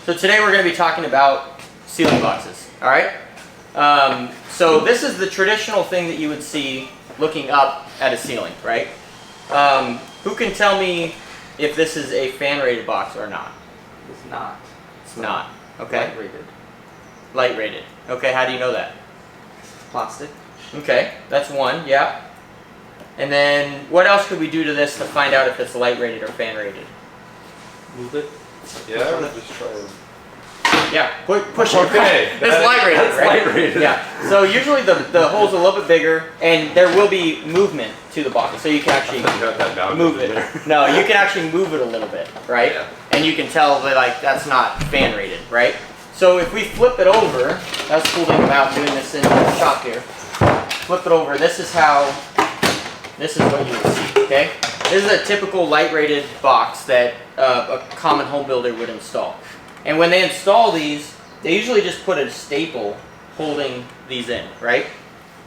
So today we're going to be talking about ceiling boxes, all right? So this is the traditional thing that you would see looking up at a ceiling, right? Who can tell me if this is a fan rated box or not? It's not. It's not. Okay. Light rated. Light rated. Okay, how do you know that? Plastic. Okay, that's one, yeah. And then what else could we do to this to find out if it's light rated or fan rated? Move it. Yeah, I would just try and... Yeah, push it. Okay. It's light rated, That's right? light rated. Yeah. So usually the hole's a little bit bigger, and there will be movement to the box, so you can actually Got that down move it. there. No, you can actually move it a little bit, right? Yeah. And you can tell that like that's not fan rated, right? So if we flip it over, that's the cool thing about doing this in the shop here. Flip it over. This is what you would see. Okay. This is a typical light rated box that a common home builder would install. And when they install these, they usually just put a staple holding these in, right?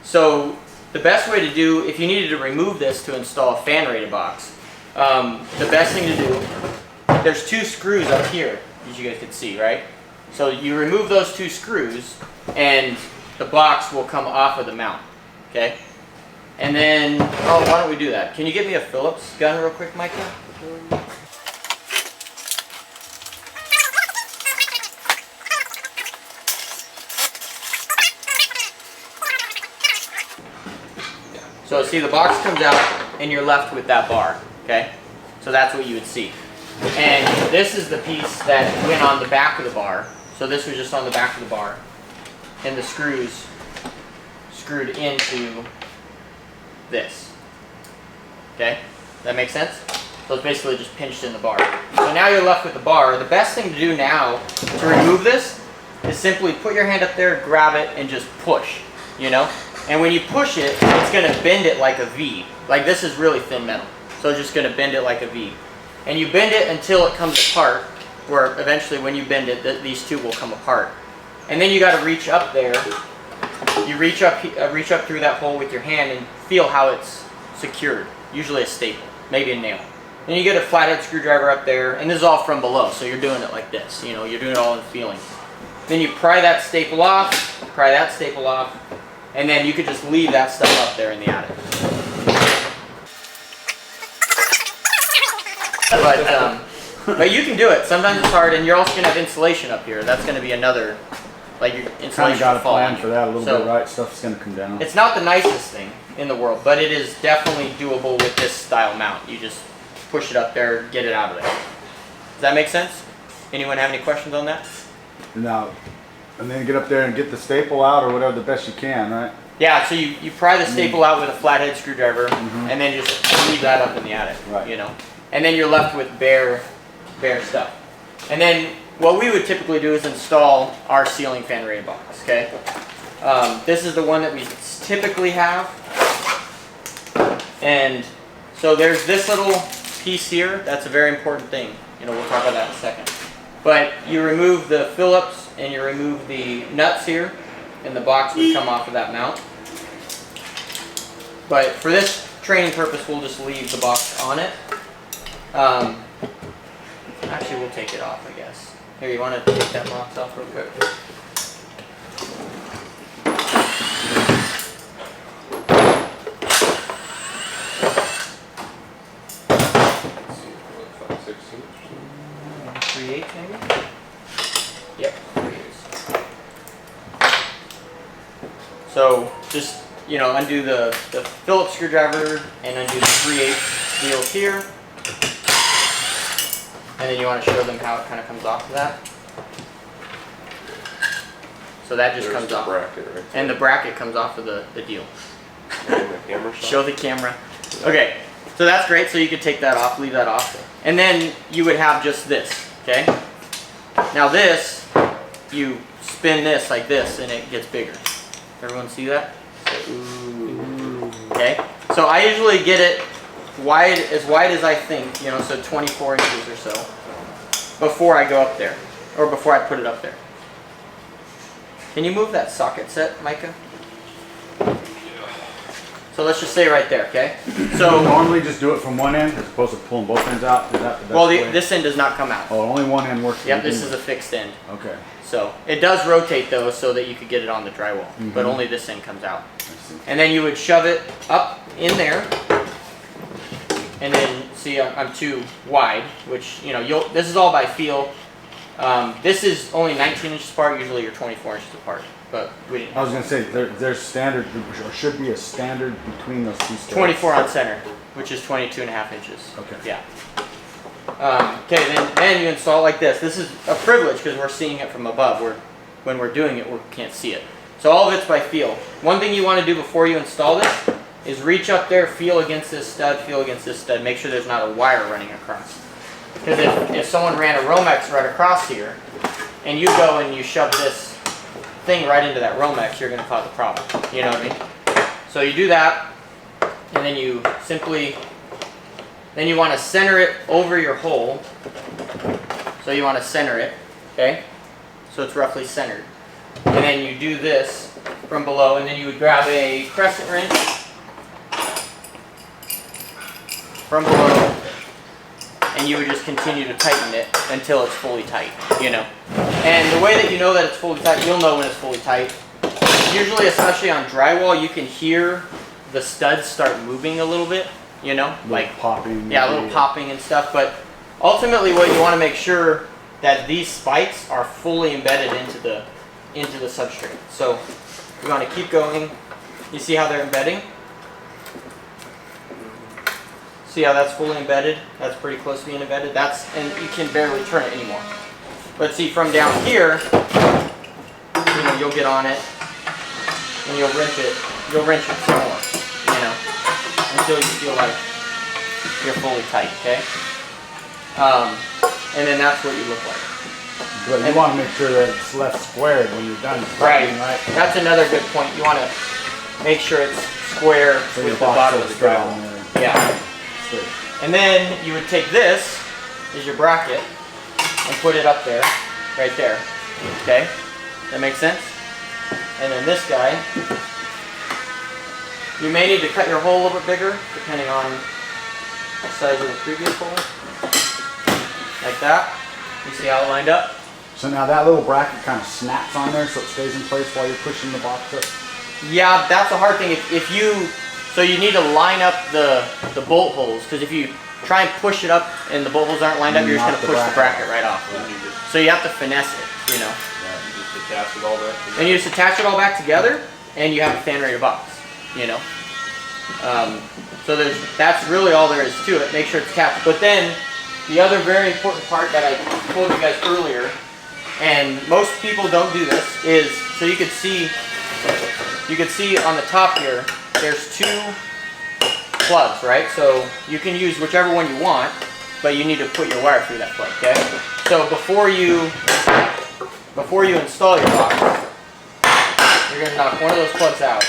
So the best way to do, if you needed to remove this to install a fan rated box, the best thing to do, there's two screws up here, as you guys can see, right? So you remove those two screws and the box will come off of the mount, okay? And then, oh, why don't we do that? Can you give me a Phillips gun real quick, Micah? So see, the box comes out and you're left with that bar, okay? So that's what you would see. And this is the piece that went on the back of the bar. So this was just on the back of the bar. And the screws screwed into this. Okay? That makes sense? So it's basically just pinched in the bar. So now you're left with the bar. The best thing to do now to remove this is simply put your hand up there, grab it, and just push, you know? And when you push it, it's going to bend it like a V. Like this is really thin metal. So it's just going to bend it like a V. And you bend it until it comes apart, where eventually when you bend it, these two will come apart. And then you got to reach up there. You reach up through that hole with your hand and feel how it's secured. Usually a staple, maybe a nail. Then you get a flathead screwdriver up there, and this is all from below, so you're doing it like this. You know, you're doing it all in feeling. Then you pry that staple off, pry that staple off, and then you could just leave that stuff up there in the attic. But you can do it. Sometimes it's hard, and you're also going to have insulation up here. That's going to be another, like your insulation Kind of got a will fall plan on you. for that a little So bit, right? Stuff's gonna come down. it's not the nicest thing in the world, but it is definitely doable with this style mount. You just push it up there, get it out of there. Does that make sense? Anyone have any questions on that? Now, and then get up there and get the staple out or whatever the best you can, right? Yeah, so you pry the staple out with a flathead screwdriver, and then just leave that up in the attic, Right. you know? And then you're left with bare stuff. And then what we would typically do is install our ceiling fan rated box, okay? This is the one that we typically have. And so there's this little piece here. That's a very important thing. You know, we'll talk about that in a second. But you remove the Phillips and you remove the nuts here, and the box would come off of that mount. But for this training purpose, we'll just leave the box on it. Actually, we'll take it off, I guess. Here, you want to take that box off real quick? Let's see, 5/16. 3/8 maybe? Yep, 3/8. So just, you know, undo the Phillips screwdriver and undo the 3/8 deals here. And then you want to show them how it kind of comes off of that. So that just There's comes the off. bracket right And the bracket comes off of the deal. there. And the camera shot. Show the camera. Okay, so that's great. So you could take that off, leave that off. And then you would have just this, okay? Now this, you spin this like this and it gets bigger. Everyone see that? Ooh. Okay, so I usually get it as wide as I think, you know, so 24 inches or so, before I go up there, or before I put it up there. Can you move that socket set, Micah? So let's just say right there, okay? So, Normally just do it from one end as opposed to pulling both ends out. Is that the best well, way? this end does not come out. Oh, only one end works. Yep, this is a fixed end. Okay. So it does rotate though, so that you could get it on the drywall, but only this end comes out. I see. And then you would shove it up in there, and then see I'm too wide, which this is all by feel. This is only 19 inches apart. Usually you're 24 inches apart, but we didn't. I was gonna say there's standard, or should be a standard between those two studs. 24 on center, which is 22.5 inches. Okay. Yeah. Okay, then you install it like this. This is a privilege because we're seeing it from above. When we're doing it, we can't see it. So all of it's by feel. One thing you want to do before you install this is reach up there, feel against this stud, make sure there's not a wire running across. Because if someone ran a Romex right across here, and you go and you shove this thing right into that Romex, you're going to cause a problem. You know what I mean? So you do that, and then you simply, then you want to center it over your hole. So you want to center it, okay? So it's roughly centered. And then you do this from below, and then you would grab a crescent wrench from below, and you would just continue to tighten it until it's fully tight, And the way that you know that it's fully tight, you'll know when it's fully tight. Usually, especially on drywall, you can hear the studs start moving a little bit, like popping. Yeah, a little popping and stuff. But ultimately, what you want to make sure that these spikes are fully embedded into the substrate. So you want to keep going. You see how they're embedding? See how that's fully embedded? That's pretty close to being embedded. And you can barely turn it anymore. But see, from down here, you'll get on it and you'll wrench it. You'll wrench it some more, until you feel like you're fully tight, okay? And then that's what you look like. But you want to make sure that it's left squared when you're done. Right. Right. That's another good point. You want to make sure it's square So with your the box bottom of is the straight drywall. on there. Yeah. Straight. And then you would take this, is your bracket, and put it up there, right there. Okay? That makes sense? And then this guy, you may need to cut your hole a little bit bigger, depending on the size of the previous hole. Like that. You see how it lined up? So now that little bracket kind of snaps on there so it stays in place while you're pushing the box up? Yeah, that's a hard thing. So you need to line up the bolt holes, because if you try and push it up and the bolt holes aren't lined up, you're just going to push the bracket right off. So you have to finesse it, You just attach it all back together. And you just attach it all back together, and you have a fan rated box, So that's really all there is to it. Make sure it's attached. But then, the other very important part that I told you guys earlier, and most people don't do this, is, so you could see on the top here, there's two plugs, right? So you can use whichever one you want, but you need to put your wire through that plug, okay? So before you install your box, you're going to knock one of those plugs out.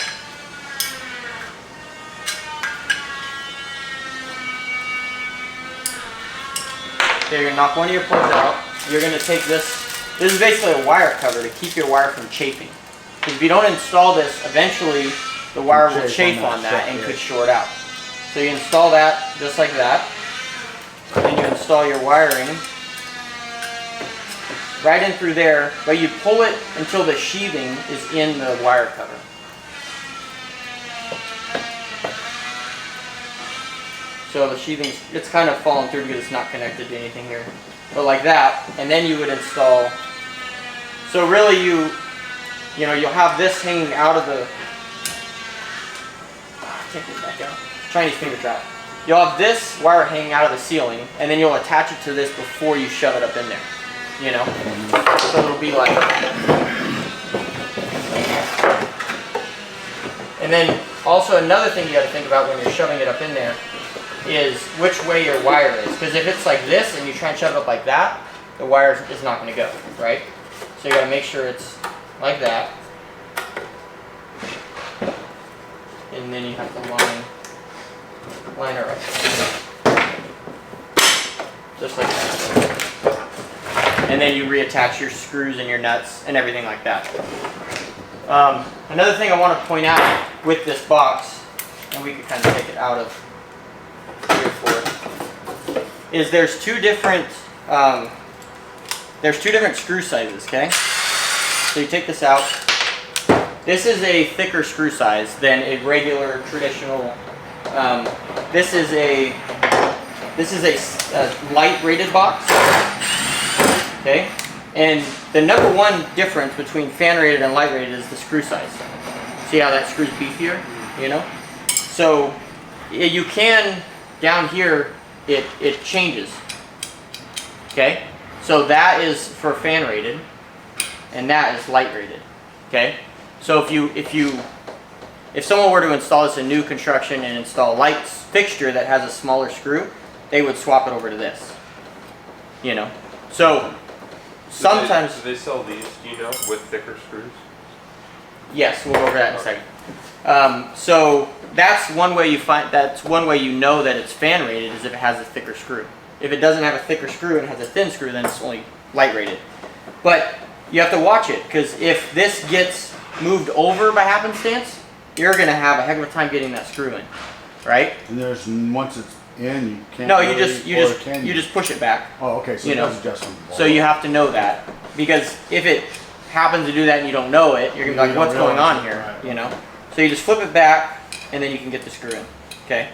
Okay, you're going to knock one of your plugs out. You're going to take this is basically a wire cover to keep your wire from chafing. Because if you don't install this, eventually the wire will chafe on that and could short out. So you install that just like that. Then you install your wiring right in through there, but you pull it until the sheathing is in the wire cover. So the sheathing, it's kind of falling through because it's not connected to anything here. But like that, and then you would install, so really you'll have this hanging out of the, take it back out, Chinese finger trap. You'll have this wire hanging out of the ceiling, and then you'll attach it to this before you shove it up in there, So it'll be like, and then also another thing you got to think about when you're shoving it up in there is which way your wire is. Because if it's like this and you try and shove it up like that, the wire is not going to go, right? So you got to make sure it's like that. And then you have to line it right. Just like that. And then you reattach your screws and your nuts and everything like that. Another thing I want to point out with this box and we could kind of take it out of here for it, is there's two different screw sizes, okay? So you take this out. This is a thicker screw size than a regular traditional. This is a light rated box, okay? And the number one difference between fan rated and light rated is the screw size. See how that screw's beefier, you know? So you can, down here, it changes, okay? So that is for fan rated, and that is light rated, okay? So if someone were to install this in new construction and install a light fixture that has a smaller screw, they would swap it over to this, you know? So sometimes... Do they sell these, do you know, with thicker screws? Yes, we'll go over that in a second. So that's one way you know that it's fan rated, is if it has a thicker screw. If it doesn't have a thicker screw and has a thin screw, then it's only light rated. But you have to watch it, because if this gets moved over by happenstance, you're going to have a heck of a time getting that screw in, right? And there's, once it's in, you can't. No, really, you just push it back. Oh, okay. So you it know. does adjust from the wall. So you have to know that, because if it happens to do that and you don't know it, you're gonna be like, what's going on here? Right. You know. So you just flip it back, and then you can get the screw in. Okay.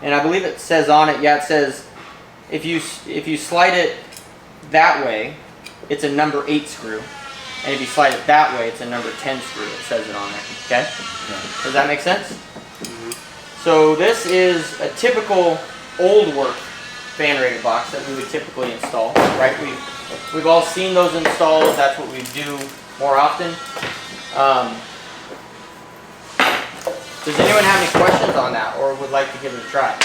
And I believe it says on it, yeah, it says if you slide it that way, it's a number 8 screw, and if you slide it that way, it's a number 10 screw. It says it on there. Okay. Does that make sense? So this is a typical old work fan rated box that we would typically install, right? We've all seen those installed. That's what we do more often. Does anyone have any questions on that, or would like to give it a try?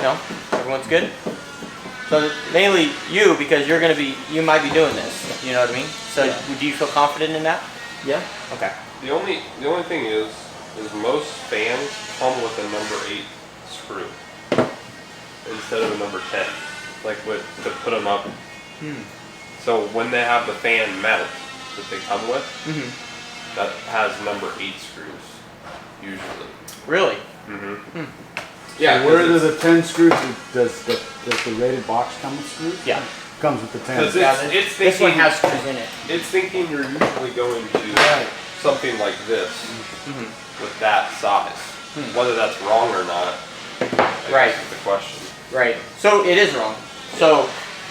No? Everyone's good? So mainly you, because you might be doing this. You know what I mean? So Yeah. do you feel confident in that? Yeah. Okay. The only thing is most fans come with a number 8 screw instead of a number 10, like to put them up. So when they have the fan mount that they come with, that has number 8 screws usually. Really? Yeah. So where do the 10 screws? Does the rated box come with screws? Yeah. Comes with the 10. Because it's This one thinking, has screws in it. it's thinking you're usually going to something like this with that size. Whether that's wrong or not, I guess is the question. Right. So it is wrong. So,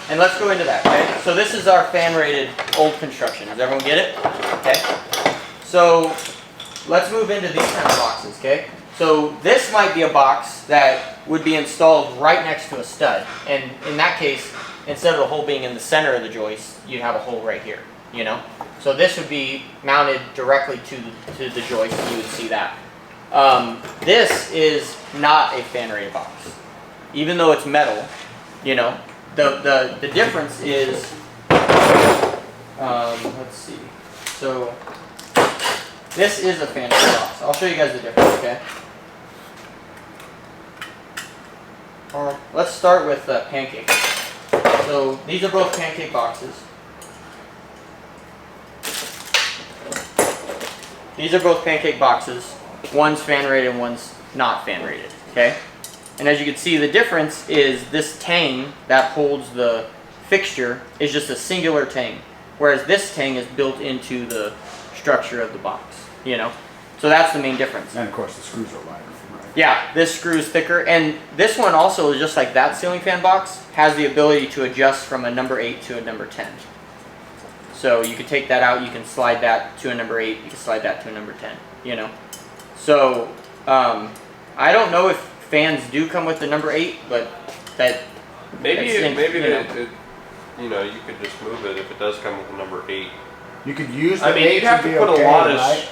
and let's go into that, okay? So this is our fan rated old construction. Does everyone get it? Okay. So let's move into these kind of boxes, okay? So this might be a box that would be installed right next to a stud. And in that case, instead of the hole being in the center of the joist, you'd have a hole right here, you know? So this would be mounted directly to the joist, and you would see that. This is not a fan rated box. Even though it's metal, you know, the difference is, let's see. So this is a fan rated box. I'll show you guys the difference, okay? Let's start with pancake. So these are both pancake boxes. These are both pancake boxes. One's fan rated and one's not fan rated, okay? And as you can see, the difference is this tang that holds the fixture is just a singular tang, whereas this tang is built into the structure of the box, you know? So that's the main difference. And of course the screws are lighter. Right? Yeah, this screw is thicker, and this one also, just like that ceiling fan box, has the ability to adjust from a number 8 to a number 10. So you can take that out, you can slide that to a number 8, you can slide that to a number 10, you know? So, I don't know if fans do come with the number 8, but that... Maybe you know, you could just move it if it does come with a number 8. You could use the I mean, 8 you'd have to be put okay, a lot of... right?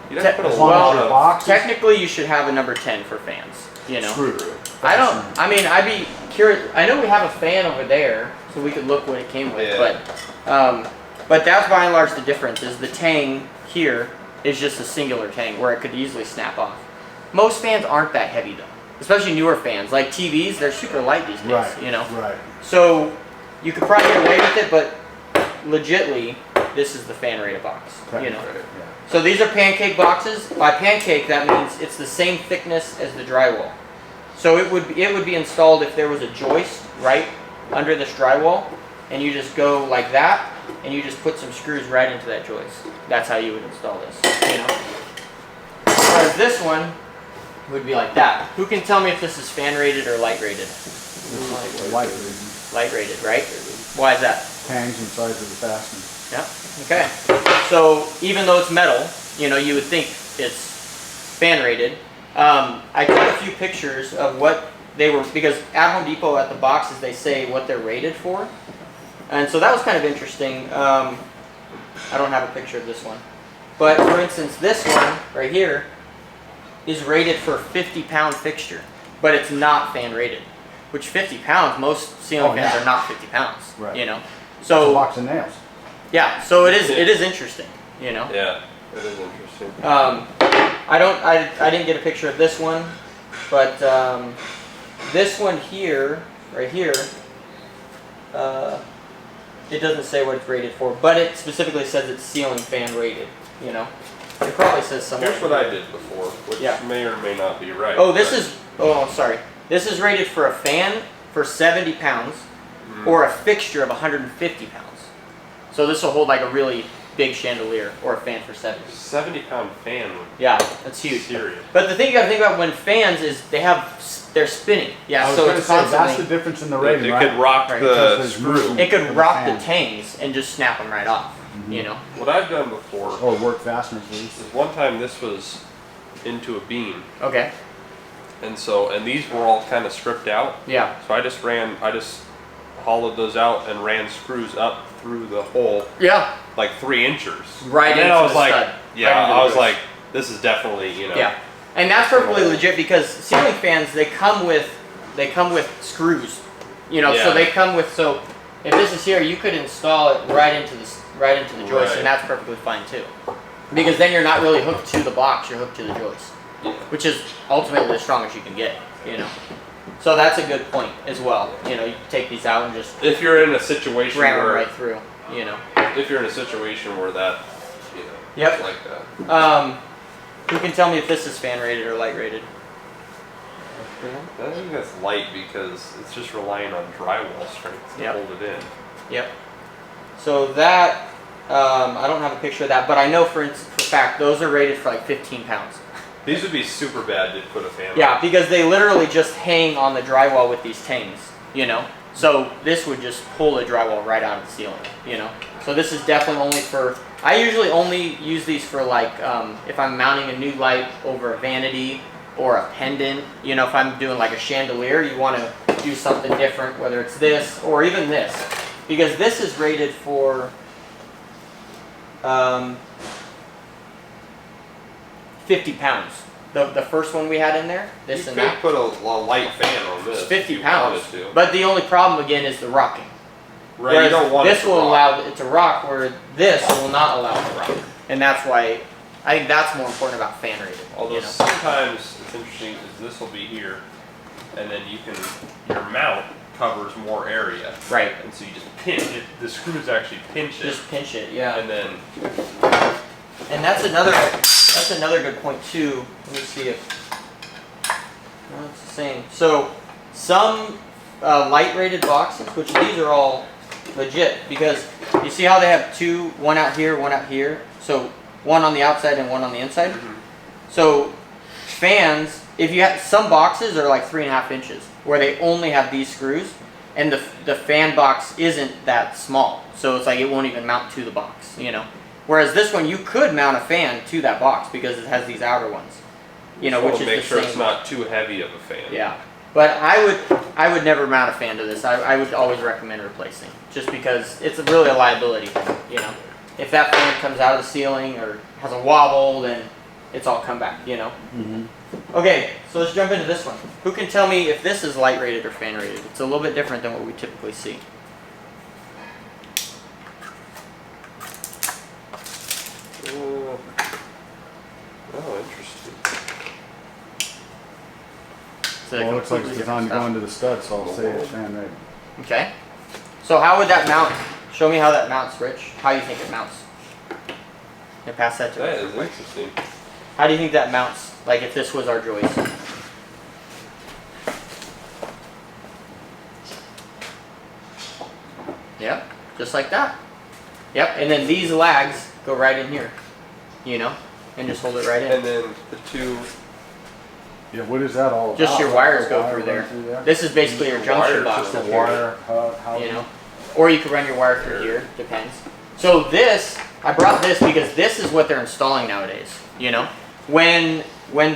You'd have to put a As long lot as your of box is Technically, you should have a number 10 for fans, you know? screwed. I mean, I'd be curious. I know we have a fan over there, so we could look what it came with, Yeah. but that's by and large the difference, is the tang here is just a singular tang where it could easily snap off. Most fans aren't that heavy though, especially newer fans. Like TVs, they're super light these days, Right. you know? Right. So you could probably get away with it, but legitly, this is the fan rated box. You know. Right. Yeah. So these are pancake boxes. By pancake, that means it's the same thickness as the drywall. So it would be installed if there was a joist right under this drywall, and you just go like that, and you just put some screws right into that joist. That's how you would install this. You know. Whereas this one would be like that. Who can tell me if this is fan rated or light rated? Light Light rated, right? Why is that? tangs inside of the fastener. Yeah. Okay. So even though it's metal, you know, you would think it's fan rated. I took a few pictures of what they were, because at Home Depot at the boxes they say what they're rated for, and so that was kind of interesting. I don't have a picture of this one, but for instance, this one right here is rated for a 50-pound fixture, but it's not fan rated. Which 50 pounds, most ceiling fans yeah. are not 50 pounds. Right. You know. It's a So box of nails. yeah, so it is interesting. You know. Yeah, it is interesting. I didn't get a picture of this one, but this one here, right here, it doesn't say what it's rated for, but it specifically says it's ceiling fan rated. You know, it probably says somewhere. Here's what I did before, which Yeah. may or may not be right. Oh, this but- is. Oh, sorry. This is rated for a fan for 70 pounds, or a fixture of 150 pounds. So this will hold like a really big chandelier, or a fan for 70. 70-pound fan would Yeah, that's be huge. serious. But the thing you got to think about when fans is they're spinning. Yeah, I was so going to it's say, that's the constantly. difference in the It rating, right? could rock Right. the Because there's screw. movement. It could for the rock the fan. tangs and just snap them right off. You know. What I've done before Or work fasteners, at least. is one time this was into a beam, Okay. and these were all kind of stripped out. Yeah. So I just hollowed those out and ran screws up through the hole Yeah. like 3 inches. Right And then into I was the like, stud. yeah, Right into the I was joist. like, this is definitely, you know. Yeah. And that's perfectly legit because ceiling fans they come with screws. You know, so Yeah. they come with if this is here, you could install it right into the joist, Right. and that's perfectly fine too. Because then you're not really hooked to the box, you're hooked to the joist, Yeah. which is ultimately the strongest you can get. You know, so that's a good point as well. You know, you take these out and just If you're in a situation ram them where, right through. You know. if you're in a situation where that, you know, Yep. like that. Who can tell me if this is fan rated or light rated? I think that's light because it's just relying on drywall strength to Yep. hold it in. Yep. So that, I don't have a picture of that, but I know for fact those are rated for like 15 pounds. These would be super bad to put a fan on. Yeah, because they literally just hang on the drywall with these tangs, you know? So this would just pull the drywall right out of the ceiling, you know? So this is definitely only for, I usually only use these for like, if I'm mounting a new light over a vanity or a pendant, you know, if I'm doing like a chandelier, you want to do something different, whether it's this or even this. Because this is rated for 50 pounds. The first one we had in there, this You and could that, put a light fan on this. it's if 50 you pounds. wanted to. But the only problem again is the rocking. Right, you Whereas don't want this it to will rock. allow it to rock, where this will not allow it to rock. And that's why I think that's more important about fan rated. Although You know? sometimes it's interesting is this will be here, and then your mount covers more area. Right. And so you just pinch it. The screws actually pinch it, Just pinch it, yeah. and then And that's another good point too. Let me see if no, it's the same. So some light rated boxes, which these are all legit, because you see how they have two, one out here, one out here. So one on the outside and one on the inside. So fans, if you have some boxes are like 3.5 inches, where they only have these screws, and the fan box isn't that small, so it's like it won't even mount to the box, you know. Whereas this one, you could mount a fan to that box because it has these outer ones, you know, so which is make the sure same. it's not too heavy of a fan. Yeah, but I would never mount a fan to this. I would always recommend replacing, just because it's really a liability thing, you know. If that fan comes out of the ceiling or has a wobble, then it's all come back, you know. Okay, so let's jump into this one. Who can tell me if this is light rated or fan rated? It's a little bit different than what we typically see. Oh, interesting. So Well, it looks like it's completely designed to go different into the stud, so I'll say it's fan rated. stuff. Okay. So how would that mount? Show me how that mounts, Rich. How you think it mounts? And pass that to That me. is interesting. How do you think that mounts? Like if this was our joist? Yep, just like that. Yep, and then these lags go right in here, you know, and just hold it right in. And then the two. Yeah, what is that all about? Just your Like wires the go wire through there. run there? This is basically your junction Wires, box just up The here, wire, how you know, or you could run your wire through here, depends. So this, I brought this because this is what they're installing nowadays, you know. When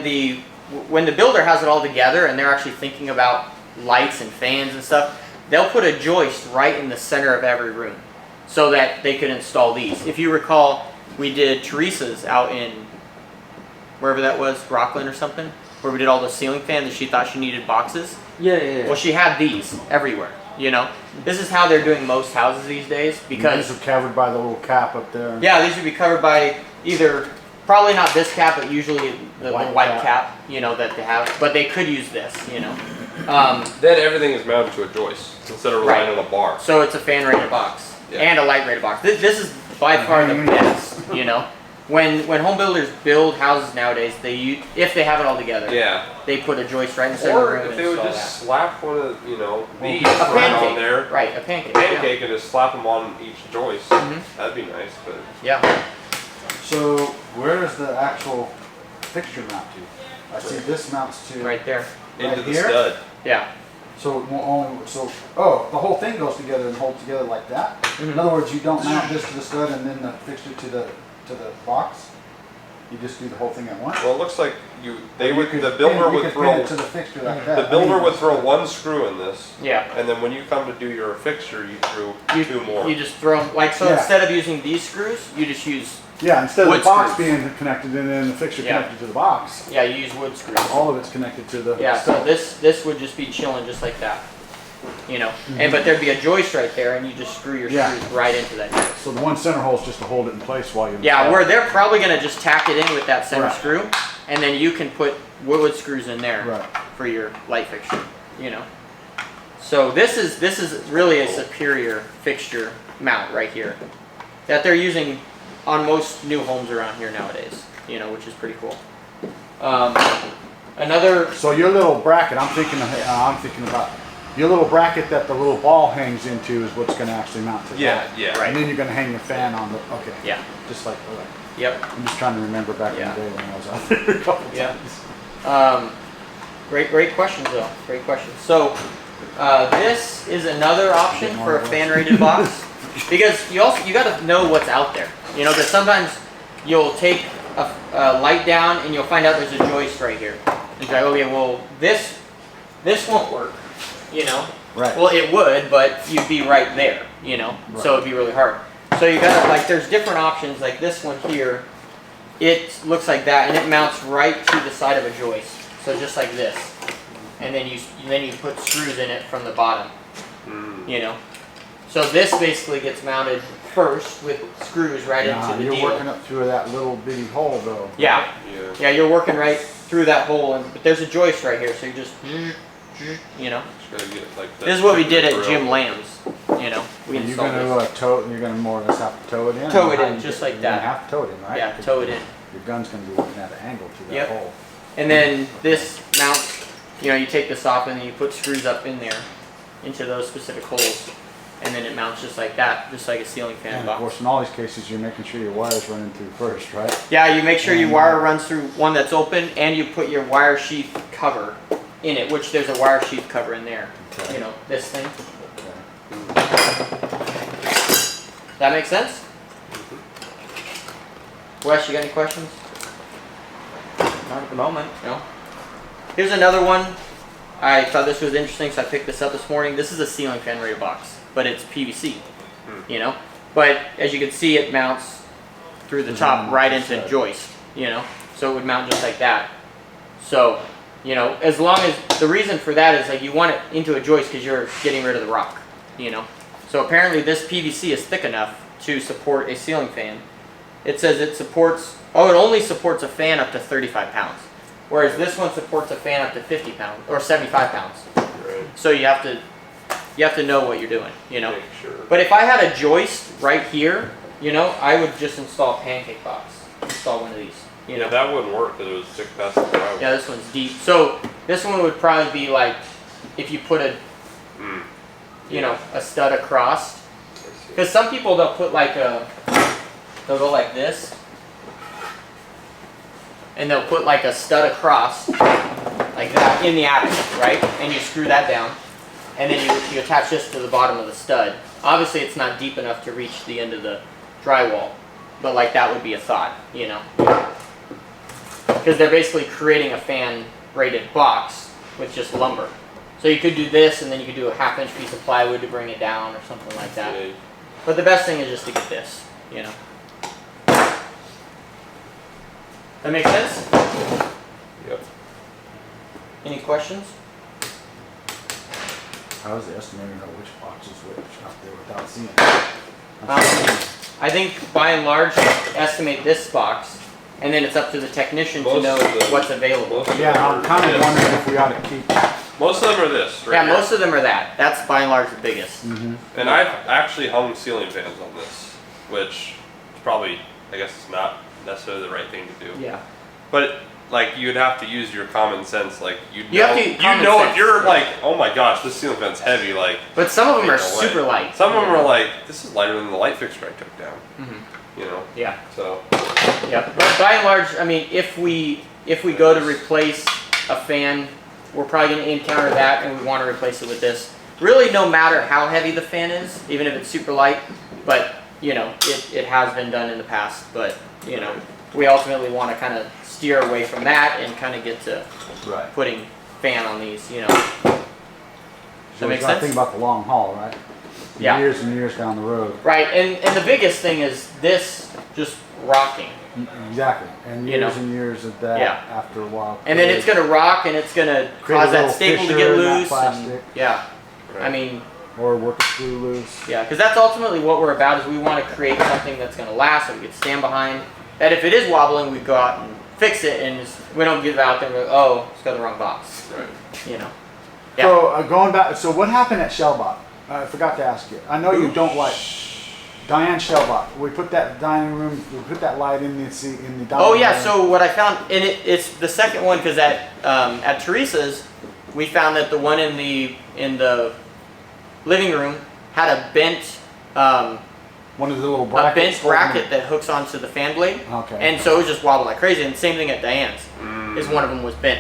the builder has it all together and they're actually thinking about lights and fans and stuff, they'll put a joist right in the center of every room so that they could install these. If you recall, we did Teresa's out in wherever that was, Rockland or something, where we did all the ceiling fans and she thought she needed boxes. Yeah. Well, she had these everywhere, you know. This is how they're doing most houses these days because These are covered by the little cap up there. yeah, these would be covered by either, probably not this cap, but usually the White white cap. cap, you know, that they have. But they could use this, you know. Then everything is mounted to a joist instead of relying on a bar. So it's a fan rated box Yeah. and a light rated box. This is by far the best, you know. When home builders build houses nowadays, if they have it all together, Yeah. they put a joist right in the center of the Or room if and they would install just that. slap one of these A right pancake, on there, right? A pancake. pancake, and just slap them on each joist. Mhm. That'd be nice, but Yeah. So where is the actual fixture mount to? I see this mounts to Right there. into Right the here? stud. Yeah. So it won't only the whole thing goes together and holds together like that. Mhm. In other words, you don't mount this to the stud and then the fixture to the box. You just do the whole thing at once. Well, it looks like Or the you builder could would pin throw it to the fixture like that. the builder would throw one screw in this, Yeah. and then when you come to do your fixture, you threw two more. You just throw them, like, so Yeah. instead of using these screws, you just use, Yeah, instead of wood the box screws. being connected and then the fixture Yeah. connected to the box, yeah, you use wood screws. all of it's connected to the Yeah, so stud. this would just be chilling just like that, you know, and but there'd be a joist right there, and you just screw your Yeah. screws right into that joist. So the one center hole is just to hold it in place while you Yeah, install where it. they're probably gonna just tack it in with that center Right. screw, and then you can put wood screws in there Right. for your light fixture, you know. So this is really a superior fixture mount right here that they're using on most new homes around here nowadays, you know, which is pretty cool. Another, So your little bracket, I'm thinking about your little bracket that the little ball hangs into is what's going to actually mount to the Yeah, wall. yeah. Right. And then you're going to hang your fan on the okay. yeah, Just like yep. I'm just trying to remember back Yeah. in the day when I was out there a couple Yeah. times. Great questions though. Great questions. So this is another option for a fan rated box because you got to know what's out there. You know, because sometimes you'll take a light down and you'll find out there's a joist right here. And you're like, okay, well this won't work. You know. Right. Well, it would, but you'd be right there. You know. So it'd be really hard. So you got to like, there's different options like this one here. It looks like that, and it mounts right to the side of a joist. So just like this, and then you put screws in it from the bottom. You know, so this basically gets mounted first with screws right Nah, into the you're deal. working up through that little bitty hole though. Yeah, Yeah. yeah, you're working right through that hole, but there's a joist right here, so you just, you know. Just gotta get like that This is what we did at drill. Jim Lamb's. You know, we And you're installed going this. to tow it, and you're going to more or less have to tow it in. Tow or it how in, you just get- like you're gonna that. have to tow it in, right? Yeah, Because tow it in. Your gun's going to be working at an angle to that Yep. hole. And then this mounts, you know, you take this off and then you put screws up in there into those specific holes. And then it mounts just like that, just like a ceiling fan And of box. course, in all these cases, you're making sure your wire's running through first, right? Yeah, you make sure your And, wire runs through one that's open and you put your wire sheath cover in it, which there's a wire sheath cover in there. Okay. You know, this thing. Okay. That makes sense? Wes, you got any questions? Not at the moment, no. Here's another one. I thought this was interesting, so I picked this up this morning. This is a ceiling fan rated box, but it's PVC, you know? But as you can see, it mounts through the top right into a joist, you know? So it would mount just like that. So, you know, as long as, the reason for that is like you want it into a joist because you're getting rid of the rock, you know? So apparently this PVC is thick enough to support a ceiling fan. It says it supports, it only supports a fan up to 35 pounds. Whereas this one supports a fan up to 50 pounds, or 75 pounds. Right. So you have to know what you're doing, you know? Make sure. But if I had a joist right here, you know, I would just install a pancake box. install one of these. You know? Yeah, that wouldn't work because it would stick past the drywall. Yeah, this one's deep. So this one would probably be like if you put a, you know, a stud across. Because some people they'll put like they'll go like this, and they'll put like a stud across, like that, in the attic, right? And you screw that down, and then you attach this to the bottom of the stud. Obviously, it's not deep enough to reach the end of the drywall, but like that would be a thought, you know. Because they're basically creating a fan-rated box with just lumber. So you could do this, and then you could do a 1/2-inch piece of plywood to bring it down, or something like that. Yeah. But the best thing is just to get this, you know. That makes sense? Yep. Any questions? How does the estimator know which box is which out there without seeing it? I think by and large, estimate this box, and then it's up to the technician to Most know of the- what's available. most of Yeah, them I'm are kind of this. wondering if we ought to keep. Most of them are this. Right Yeah, here. most of them are that. That's by and large the biggest. And I've actually hung ceiling fans on this, which is probably, I guess, it's not necessarily the right thing to do. Yeah. But like, you'd have to use your common sense. Like, You have to- you common know, sense, if you're yeah. like, oh my gosh, this ceiling fan's heavy. Like, But some of them are ain't no way. super light. Some of them are like, this is lighter than the light fixture I took down. You know. Yeah. So. Yeah. But by and large, I mean, if we go to replace a fan, we're probably going to encounter that, and we want to replace it with this. Really, no matter how heavy the fan is, even if it's super light, but you know, it has been done in the past. But you know, we ultimately want to kind of steer away from that and kind of get to Right. putting fan on these. You know. So make we gotta sense? think about the long haul, right? Yeah. Years and years down the road. Right. And the biggest thing is this just rocking. Exactly. And You know. years and years of that Yeah. after a while. And then it's gonna rock, and it's gonna Create a cause that little staple to fissure get in that loose. And, plastic. yeah. Right. I mean, Or work a screw loose. yeah, because that's ultimately what we're about. Is we want to create something that's gonna last, that we can stand behind. That if it is wobbling, we go out and fix it, and we don't give out there and go, oh, it's got the wrong box. Right. You know. Yeah. So going back, so what happened at Shellbot? I forgot to ask you. I know you don't like Diane Shellbot. We put that dining room, we put that light in the dining Oh yeah. room. So what I found, and it's the second one, because at Teresa's, we found that the one in the living room had a bent one of the little a brackets. bent holding bracket it. that hooks onto the fan blade. Okay. And so it was just wobbling like crazy. And same thing at Diane's, is one of them was bent.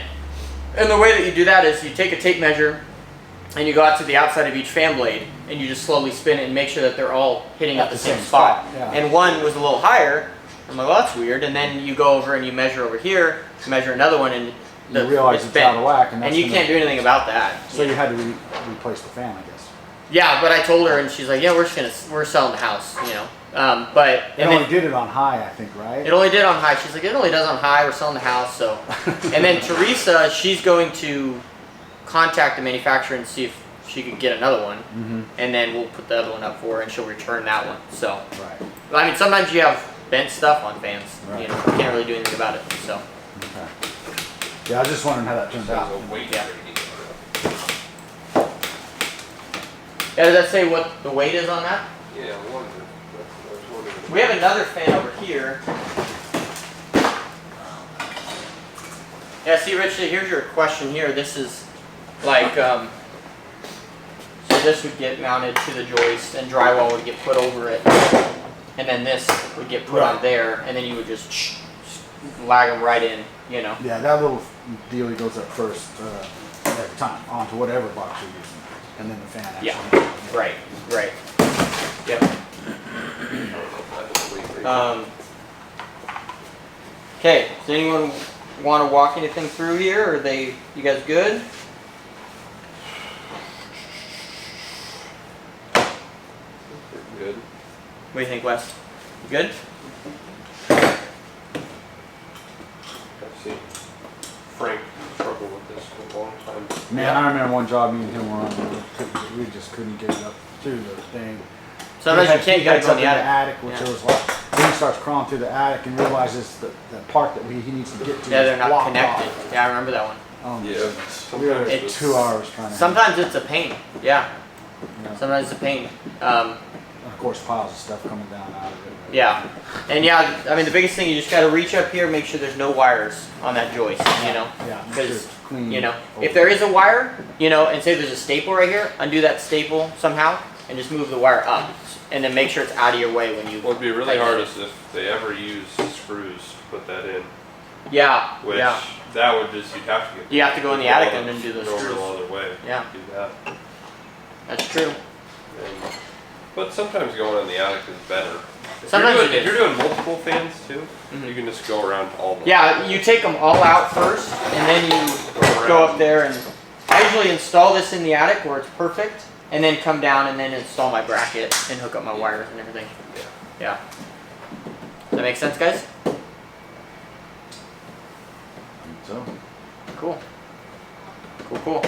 And the way that you do that is you take a tape measure and you go out to the outside of each fan blade and you just slowly spin it and make sure that they're all hitting at the same spot. yeah. And one was a little higher. I'm like, well, that's weird. And then you go over and you measure over here, measure another one, and You realize it's bent. out of whack, and that's you gonna- can't do anything about that. So you had to replace the fan, I guess. Yeah, but I told her, and she's like, yeah, we're selling the house, you know. But It only did it on high, I think, right? it only did on high. She's like, it only does on high. We're selling the house, so. And then Teresa, she's going to contact the manufacturer and see if she could get another one, and then we'll put the other one up for her, and she'll return that one. So, Right. I mean, sometimes you have bent stuff on fans. Right. You know, you can't really do anything about it. So, Okay. Yeah, I was just wondering how that turned out. There's a weight Yeah. rating. yeah, does that say what the weight is on that? Yeah, I wondered. I was wondering. We have another fan over here. Yeah, see, Rich, here's your question here. This is like, so this would get mounted to the joist, and drywall would get put over it, and then this would get put on there, and then you would just lag them right in, you know. Yeah, that little dealie goes up first every time onto whatever box you're using, and then the fan actually. Yeah, right, right. Yep. Okay, does anyone want to walk anything through here, or you guys good? Good. What do you think, Wes? You good? I've seen Frank struggle with this for a long time. Man, I remember one job me and him were on, we just couldn't get it up to the thing. Sometimes you can't get it on the attic. attic, which Yeah. was like, then he starts crawling through the attic and realizes that the part that he needs to get to Yeah, is they're not blocked connected. off. Yeah, I remember that one. Oh, my Yeah. goodness. We were It's- 2 hours trying to. Sometimes it's a pain. Yeah, Yeah. sometimes it's a pain. Of course, piles of stuff coming down out of it. Yeah, and yeah, I mean the biggest thing, you just got to reach up here, make sure there's no wires on that joist, you know, Yeah, make sure because it's clean. you know if there is a wire, you know, and say there's a staple right here, undo that staple somehow and just move the wire up, and then make sure it's out of your way when you. What would be really tighten hard it. is if they ever use screws to put that in. Yeah, Which yeah, that would just you'd have to get. you have to go in the attic and then do those go over screws. the other way. Yeah. Do that. That's true. And, but sometimes going in the attic is better. Sometimes if it if is. you're doing multiple fans too, Mhm. you can just go around all the. Yeah, you take them all out first, and then you go up there and I usually install this in the attic where it's perfect, and then come down and then install my bracket and hook up my wires and everything. Yeah. Does that make sense, guys? So, Cool. Cool.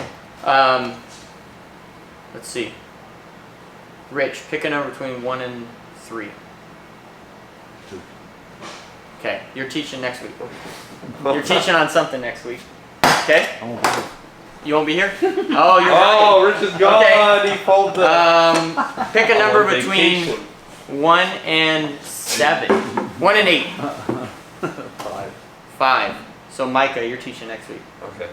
Let's see. Rich, pick a number between 1 and 3. 2. Okay, you're teaching next week. You're teaching on something next week. Okay? I won't believe it. You won't be here? Oh, you're Oh, Rich is gone. Okay. He pulled the. pick a number on between vacation. 1 and 7. 1 and 8. 5. 5. So Micah, you're teaching next week. Okay,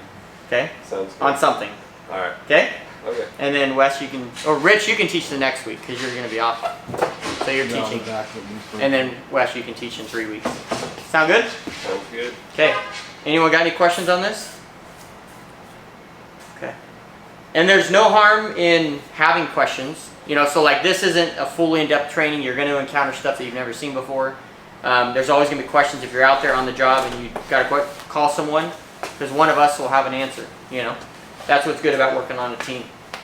Okay? sounds good. On something. All right. Okay? Okay. And then Wes, you can, or Rich, you can teach the next week because you're going to be off. So you're Yeah, I'll be teaching. back with you for- And then Wes, you can teach in 3 weeks. Sound good? Sounds good. Okay. Anyone got any questions on this? Okay. And there's no harm in having questions. You know, so like this isn't a fully in-depth training. You're going to encounter stuff that you've never seen before. There's always going to be questions if you're out there on the job and you got to call someone because one of us will have an answer, you know. That's what's good about working on a team.